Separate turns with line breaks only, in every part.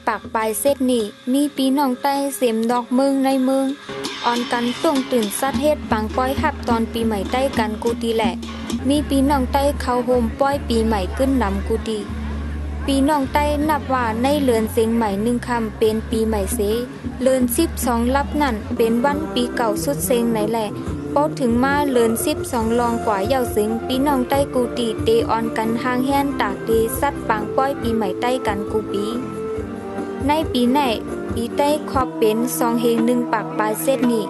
ปากปลายเส้นนี่มีปีน้องใต้เสียมดอกเมืองในเมืองอ่อนกันต้วงตื่นสัตเฮ็ดปังป้อยหับตอนปีใหม่ใต้กันกูตีแหละมีปีน้องใต้เข้าโฮมป้อยปีใหม่ขึ้นนำกูตีปีน้องใต้นับว่าในเลือนเสียงใหม่1ค่ำเป็นปีใหม่เสเลือน12ลับนั่นเป็นวันปีเก่าสุดเซ็งไหนแหละพอถึงมาเลือน12ลองกว่าเยาสิงปีน้องใต้กูตีเตออนกันห่างแห่นตากเตสัตปังป้อยปีใหม่ใต้กันกูปีในปีไหนปีใต้ขอบเป็น2เฮง1ปากปลายเส้นนี่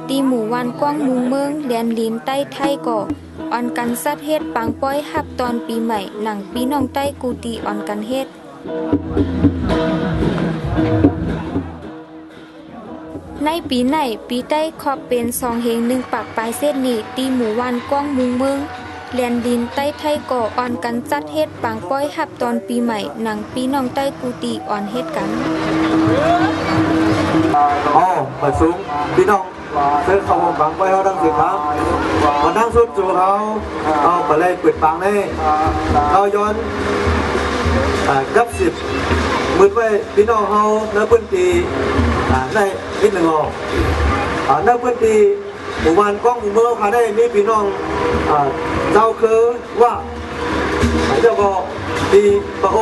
ตีหมู่วันกว้างมุงเมืองเลียนลินใต้ไทยก่อออนกันสัตเฮ็ดปังป้อยหับตอนปีใหม่หนังปีน้องใต้กูตีออนกันเฮ็ดในปีไหนปีใต้ขอบเป็น2เฮง1ปากปลายเส้นนี่ตีหมู่วันกว้างมุงเมืองเลียนดินใต้ไทยก่อออนกันจัดเฮ็ดปังป้อยหับตอนปีใหม่หนังปีน้องใต้กูตีออนเฮ็ดกัน
เปิดซุ้มพี่น้องซื้อข้าวหอมปังไปเขาดังสิครับมานั่งสุดจูเขาเอาไปเลยปิดปังนี่เขาย้อนกับมืดไว้พี่น้องเขาเนื้อพื้นที่ในนิดหนึ่งเนื้อพื้นที่หมู่บ้านกล้องหมู่เมืองเขาได้มีพี่น้องเจ้าคือว่าเจ้าก็ตีปะโอ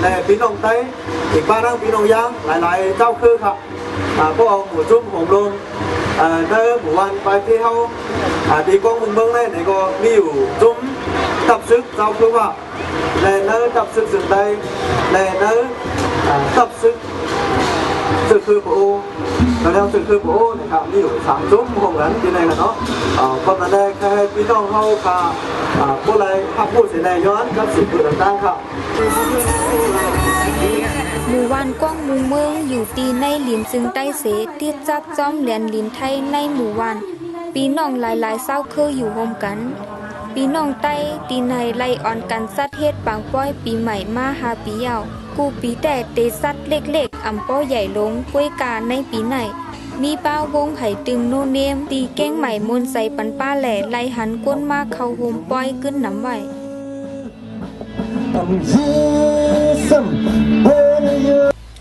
ในพี่น้องไต้อีกบ้านนั่งพี่น้องย่างหลายๆเจ้าคือครับพวกเอาหมู่จุ่มของลมในหมู่บ้านไปที่เขาตีกล้องหมู่เมืองในไหนก็มีอยู่จุ่มตับซึกเจ้าคือว่าในเนื้อตับซึกสึกใดในเนื้อตับซึกสึกคือปะโอแล้วสึกคือปะโอนะครับมีอยู่3จุ่มของนั้นที่ไหนกันเนาะคนนั้นได้แค่พี่น้องเขาค่ะพวกอะไรภาพพูดเสียในย้อนกับสิ่งต่างๆครับ
หมู่บ้านกว้างหมู่เมืองอยู่ตีในหลินจึงใต้เสที่จับจ้อมเหรียญหลินไทยในหมู่บ้านปีน้องหลายๆเศร้าคืออยู่โฮมกันปีน้องใต้ตีในไล่อ่อนกันสัตว์เฮ็ดปังป้อยปีใหม่มาหาปียาวกูปีแต่เตสัตว์เล็กๆอำป้อใหญ่ลงกล้วยกาในปีไหนมีป้าวงไห่ตึงโนเนมตีแก้งใหม่มนใส่ปันป้าแหล่ไล่หันก้นมาเข้าโฮมป้อยขึ้นน้ำไหว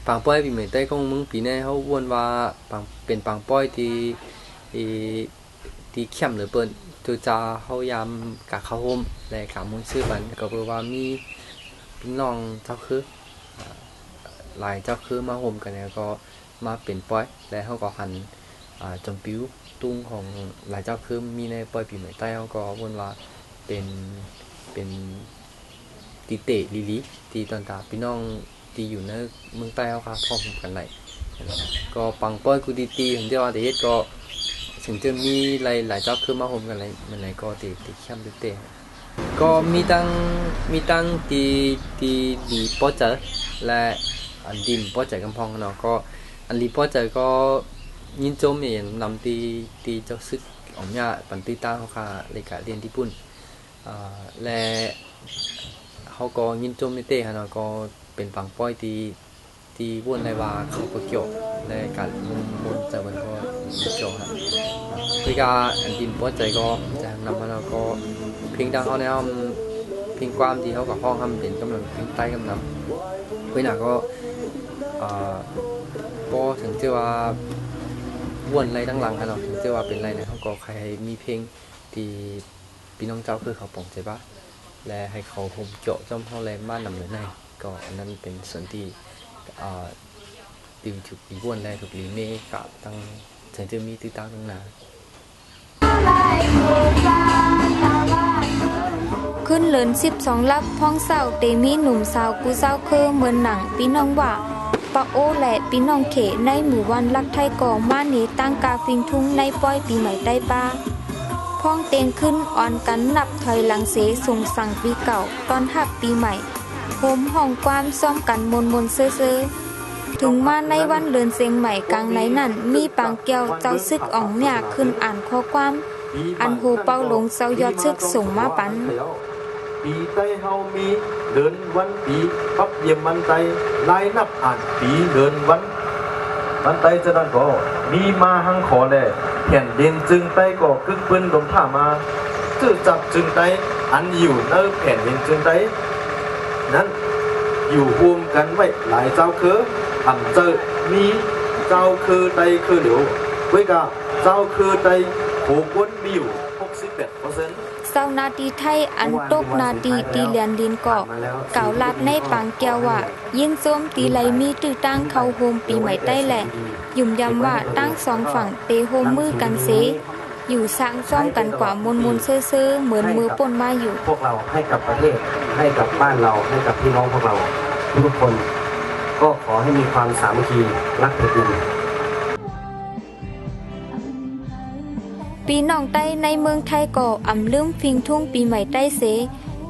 ปังป้อยปีใหม่ใต้ของมึงปีนี้เขาวนว่าปังเป็นปังป้อยที่เข้มหรือเปิ้นตัวจะเขายามกะเข้าโฮมและกะมุนซื้อบันก็เพราะว่ามีพี่น้องเจ้าคือหลายเจ้าคือมาโฮมกันแล้วก็มาเป็นป้อยและเขาก็หันจมปิ้วตุ้งของหลายเจ้าคือมีในป้อยปีใหม่ใต้เขาก็วนว่าเป็นตีเตะลิลิตีตอนตาพี่น้องตีอยู่ในเมืองใต้เขาค่ะพร้อมกันไหลก็ปังป้อยกูตีผมเดียวแต่เฮ็ดก็ถึงจะมีหลายเจ้าคือมาโฮมกันไหลมันไหลก็ตีเข้มเตะก็มีตั้งตีดีป้อเจอและอันดิมป้อเจอกำพองเนาะก็อันดีป้อเจอก็ยินโจมอย่างนำตีเจ้าซึกออกเนี่ยปันตีตั้งเขาค่ะเลยกะเรียนที่ปุ่นและเขาก็ยินโจมเตะเนาะก็เป็นปังป้อยตีวนในว่าเขาก็เกี่ยวในการมุนจะมันก็เกี่ยวครับพิการอันดินป้อใจก็จะนำมาแล้วก็เพียงดังเขาเนี่ยเพียงความที่เขากับห้องทำเป็นกำลังเพียงใต้กำลังเพื่อนก็พอถึงที่ว่าวนไรตั้งหลังกันเนาะถึงที่ว่าเป็นไรเนี่ยเขาก็ใครมีเพลงที่พี่น้องเจ้าคือเขาปองใจบ้าและให้เขาห่มโจจอมเขาแรงบ้านนำเหนือในก็นั่นเป็นส่วนที่ตีถูกลีวนแลถูกลีเมฆกับตั้งฉันจะมีตีตั้งตั้งนาน
ขึ้นเลิน12ลับพ้องเศร้าเตมีหนุ่มสาวกูเศร้าคือเหมือนหนังปีน้องว่าปะโอและปีน้องเขในหมู่วันรักไทยก่อมาหนีตั้งกาฟิงทุ่งในป้อยปีใหม่ใต้ป้าพ้องเตียงขึ้นอ่อนกันนับถอยหลังเสส่งสั่งปีเก่าตอนหับปีใหม่โฮมห้องความซ่อมกันมนเซ่อถึงมาในวันเลือนเสียงใหม่กลางไหนนั่นมีปางเกียวเจ้าซึกอ่องเนี่ยขึ้นอ่านข้อความอันโฮเป้าลงเจ้ายอดซึกส่งมาปัน
ปีใต้เฮามีเดินวันปีพับเยี่ยมมันใจลายนับอ่านปีเดินวันมันใจจะนั่นก็มีมาหังขอแน่แผ่นดินจึงใต้ก็คึกปืนลมท่ามาจื้อจับจึงใต้อันอยู่เนื้อแผ่นดินจึงใต้นั้นอยู่รวมกันไว้หลายเจ้าคือ เจอมีเจ้าคือไตคือเหลียวเว้ยกะเจ้าคือไตโหกวนมีอยู่61%
เศร้านาทีไทยอันตกนาทีตีเลียนดินเกาะเก่าลัดในปังแก้วว่ายินส้มตีไหลมีตื้อตั้งเข้าโฮมปีใหม่ใต้แหละยุ่มยำว่าตั้งสองฝั่งเตโฮมมือกันเสอยู่สร้างซ่อมกันกว่ามนเซ่อเหมือนมือป่นมาอยู่
พวกเราให้กับประเทศให้กับบ้านเราให้กับพี่น้องพวกเราทุกคนก็ขอให้มีความสามัคคีรักแผ่นดิน
ปีน้องใต้ในเมืองไทยก็อำลืมฟิงทุ่งปีใหม่ใต้เส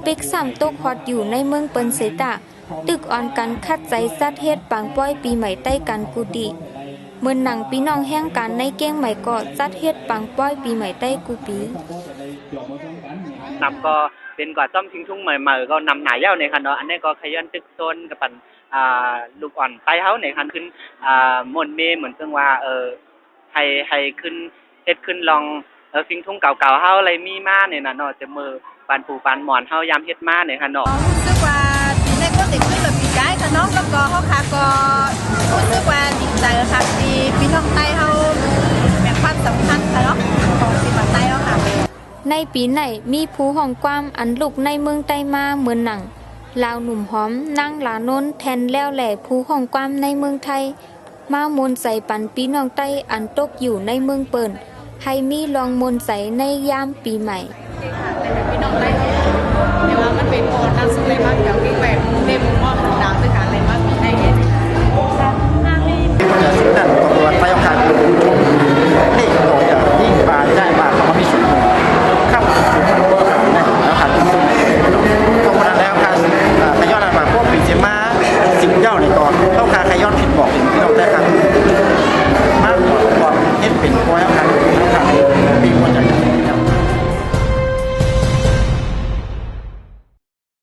เป็กซ้ำตกฮอดอยู่ในเมืองเปิ้นเสตะตึกอ่อนกันคัดใจสัดเฮ็ดปังป้อยปีใหม่ใต้กันกุติเมื่อหนังพี่น้องแห่งกันในเก้งใหม่ก็จัดเฮ็ดปังป้อยปีใหม่ใต้กูปี
นำก็เป็นกว่าซ่อมทิ้งทุ่งใหม่ๆก็นำหนายเย้าในคันเนาะอันนี้ก็ขยันตึกโซนกับปันลูกอ่อนใต้เฮาในคันขึ้นมนเมเหมือนซึ่งว่าให้ขึ้นเฮ็ดขึ้นลองทิ้งทุ่งเก่าๆเฮาอะไรมีมาเนี่ยนะเนาะจะมือปานปูปานหมอนเฮายามเฮ็ดมาเนี่ยคันเนาะ
รู้สึกว่าในก็ติดขึ้นแบบปีกายค่ะน้องแล้วก็พ่อค้าก็รู้สึกว่าดีใจค่ะที่พี่น้องใต้เฮาแบ่งความสำคัญค่ะเนาะของปีใหม่ใต้เฮาค่ะ
ในปีไหนมีผู้ห้องความอันลูกในเมืองใต้มาเหมือนหนังลาวหนุ่มหอมนั่งหลานนแทนแล้วแหล่ผู้ห้องความในเมืองไทยมามนใส่ปันปีน้องใต้อันตกอยู่ในเมืองเปิ่นให้มีลองมนใส่ในยามปีใหม่